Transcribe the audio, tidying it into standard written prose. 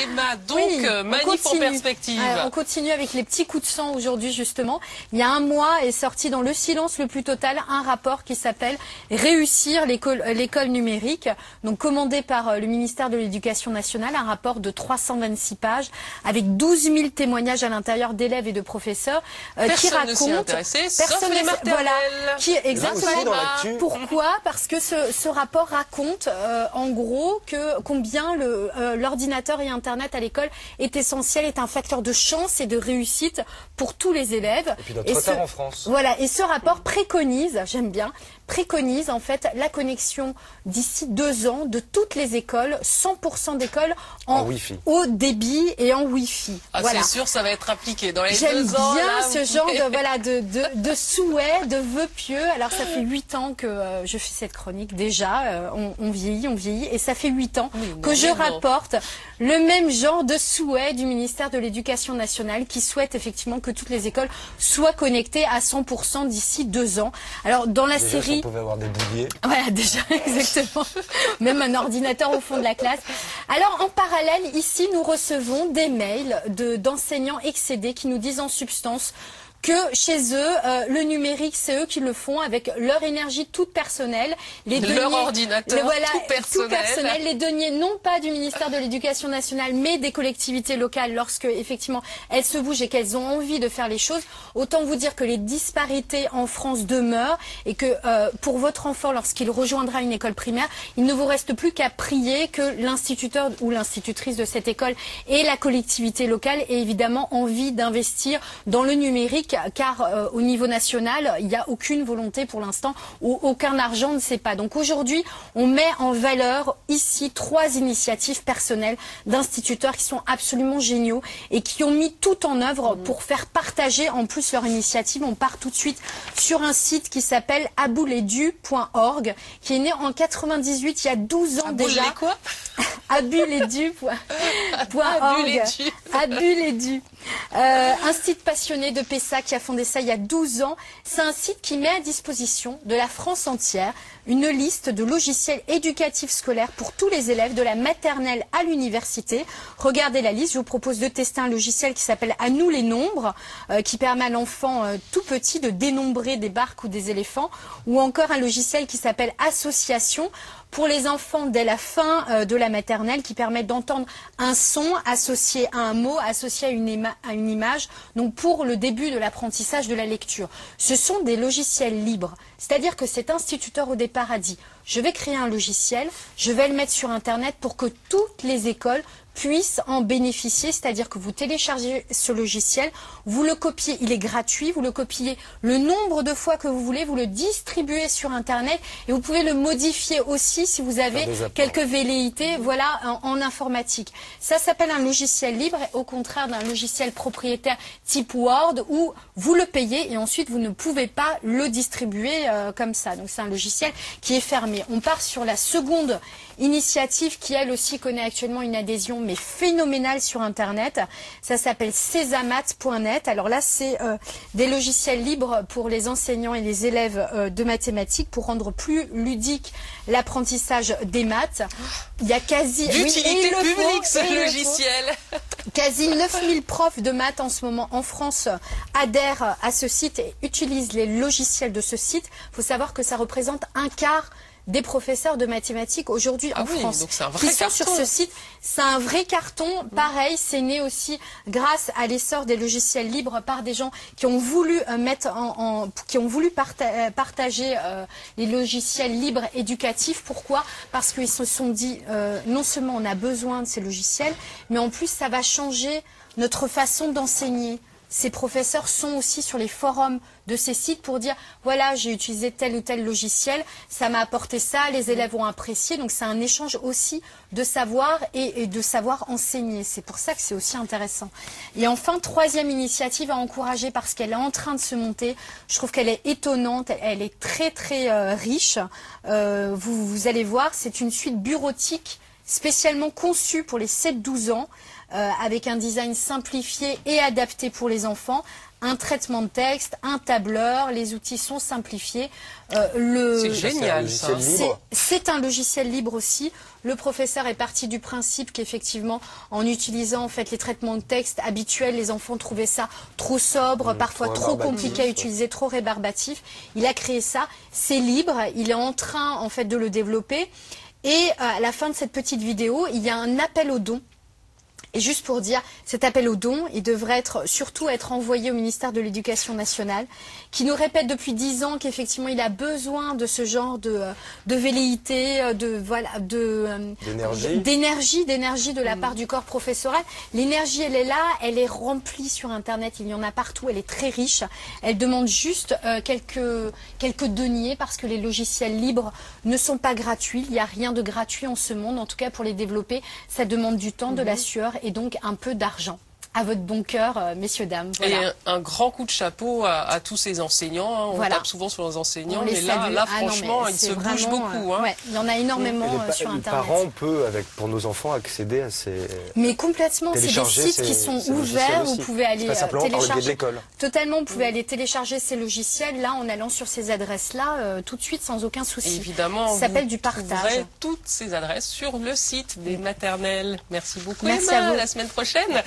Emma, donc, oui, manif en perspective. On continue avec les petits coups de sang aujourd'hui, justement. Il y a un mois est sorti dans le silence le plus total un rapport qui s'appelle « Réussir l'école numérique », donc commandé par le ministère de l'Éducation nationale, un rapport de 326 pages avec 12 000 témoignages à l'intérieur d'élèves et de professeurs qui racontent... Exactement. Pourquoi? Parce que ce rapport raconte en gros que combien l'ordinateur et Internet à l'école est essentiel, est un facteur de chance et de réussite pour tous les élèves. Et puis notre retard en France. Voilà, et ce rapport préconise, j'aime bien, préconise en fait la connexion d'ici 2 ans de toutes les écoles, 100% d'écoles en haut débit et en Wi-Fi. Ah, voilà. C'est sûr, ça va être appliqué dans les 2 ans. J'aime bien ce genre de souhaits, de vœux pieux. Alors ça fait 8 ans que je fais cette chronique déjà, on vieillit, et ça fait 8 ans que je rapporte le même genre de souhait du ministère de l'Éducation nationale qui souhaite effectivement que toutes les écoles soient connectées à 100% d'ici 2 ans. Alors dans la série... On pouvait avoir des bouliers. Voilà, déjà, exactement. Même un ordinateur au fond de la classe. Alors, en parallèle, ici, nous recevons des mails d'enseignants excédés qui nous disent en substance que chez eux, le numérique, c'est eux qui le font avec leur énergie toute personnelle. Leur ordinateur, tout personnel. Les deniers, non pas du ministère de l'Éducation nationale, mais des collectivités locales, lorsque, effectivement, elles se bougent et qu'elles ont envie de faire les choses. Autant vous dire que les disparités en France demeurent et que pour votre enfant, lorsqu'il rejoindra une école primaire, il ne vous reste plus qu'à prier que l'instituteur ou l'institutrice de cette école et la collectivité locale aient évidemment envie d'investir dans le numérique, car au niveau national, il n'y a aucune volonté pour l'instant, ou aucun argent ne sait pas. Donc aujourd'hui, on met en valeur ici 3 initiatives personnelles d'instituteurs qui sont absolument géniaux et qui ont mis tout en œuvre pour faire partager en plus leur initiative. On part tout de suite sur un site qui s'appelle abouledu.org, qui est né en 98, il y a 12 ans déjà. Quoi Abuledu.org. Abuledu. Un site passionné de PESA qui a fondé ça il y a 12 ans. C'est un site qui met à disposition de la France entière une liste de logiciels éducatifs scolaires pour tous les élèves de la maternelle à l'université. Regardez la liste, je vous propose de tester un logiciel qui s'appelle À nous les nombres, qui permet à l'enfant tout petit de dénombrer des barques ou des éléphants, ou encore un logiciel qui s'appelle Association pour les enfants dès la fin de la maternelle, qui permet d'entendre un son associé à un mot, associé à une image, donc pour le début de l'apprentissage de la lecture. Ce sont des logiciels libres, c'est-à-dire que cet instituteur au départ a dit « je vais créer un logiciel, je vais le mettre sur Internet pour que toutes les écoles puissent en bénéficier, c'est-à-dire que vous téléchargez ce logiciel, vous le copiez, il est gratuit, vous le copiez le nombre de fois que vous voulez, vous le distribuez sur Internet et vous pouvez le modifier aussi si vous avez quelques velléités en informatique. Ça s'appelle un logiciel libre, au contraire d'un logiciel propriétaire type Word où vous le payez et ensuite vous ne pouvez pas le distribuer comme ça. Donc c'est un logiciel qui est fermé. On part sur la seconde initiative qui elle aussi connaît actuellement une adhésion mais phénoménale sur Internet. Ça s'appelle Césamat.net. Alors là c'est des logiciels libres pour les enseignants et les élèves de mathématiques pour rendre plus ludique l'apprentissage des maths. Il y a quasi... D'utilité publique ce logiciel. Quasi 9000 profs de maths en ce moment en France adhèrent à ce site et utilisent les logiciels de ce site. Il faut savoir que ça représente un quart des professeurs de mathématiques aujourd'hui en France donc c'est un qui vrai sont sur ce site. C'est un vrai carton. Pareil, c'est né aussi grâce à l'essor des logiciels libres par des gens qui ont voulu partager les logiciels libres éducatifs. Pourquoi? Parce qu'ils se sont dit non seulement on a besoin de ces logiciels, mais en plus ça va changer notre façon d'enseigner. Ces professeurs sont aussi sur les forums de ces sites pour dire voilà, j'ai utilisé tel ou tel logiciel, ça m'a apporté ça, les élèves ont apprécié. Donc c'est un échange aussi de savoir et de savoir enseigner. C'est pour ça que c'est aussi intéressant. Et enfin, 3e initiative à encourager parce qu'elle est en train de se monter. Je trouve qu'elle est étonnante, elle est très très riche. Vous allez voir, c'est une suite bureautique spécialement conçu pour les 7-12 ans, avec un design simplifié et adapté pour les enfants, un traitement de texte, un tableur, les outils sont simplifiés. C'est génial, ça. C'est un logiciel libre aussi. Le professeur est parti du principe qu'effectivement, en utilisant en fait les traitements de texte habituels, les enfants trouvaient ça trop sobre, parfois trop compliqué à utiliser, trop rébarbatif. Il a créé ça. C'est libre. Il est en train en fait de le développer. Et à la fin de cette petite vidéo, il y a un appel aux dons. Et juste pour dire, cet appel aux dons, il devrait surtout être envoyé au ministère de l'Éducation nationale, qui nous répète depuis 10 ans qu'effectivement il a besoin de ce genre de velléité, d'énergie de la part du corps professoral. L'énergie, elle est là, elle est remplie sur Internet, il y en a partout, elle est très riche. Elle demande juste quelques deniers parce que les logiciels libres ne sont pas gratuits. Il n'y a rien de gratuit en ce monde, en tout cas pour les développer, ça demande du temps, de la sueur et donc un peu d'argent. À votre bon cœur, messieurs, dames. Voilà. Et un grand coup de chapeau à tous ces enseignants. Hein. On tape souvent sur les enseignants, mais là franchement, ils se bougent beaucoup. Hein. Ouais, il y en a énormément sur Internet. Les parents peuvent, pour nos enfants, accéder à ces... Mais complètement, c'est des sites qui sont ouverts. Vous pouvez aller télécharger. Totalement, vous pouvez aller télécharger ces logiciels là en allant sur ces adresses-là tout de suite sans aucun souci. Évidemment, ça s'appelle du partage. Vous trouverez toutes ces adresses sur le site des maternelles. Merci beaucoup, Merci Emma. à vous. À la semaine prochaine.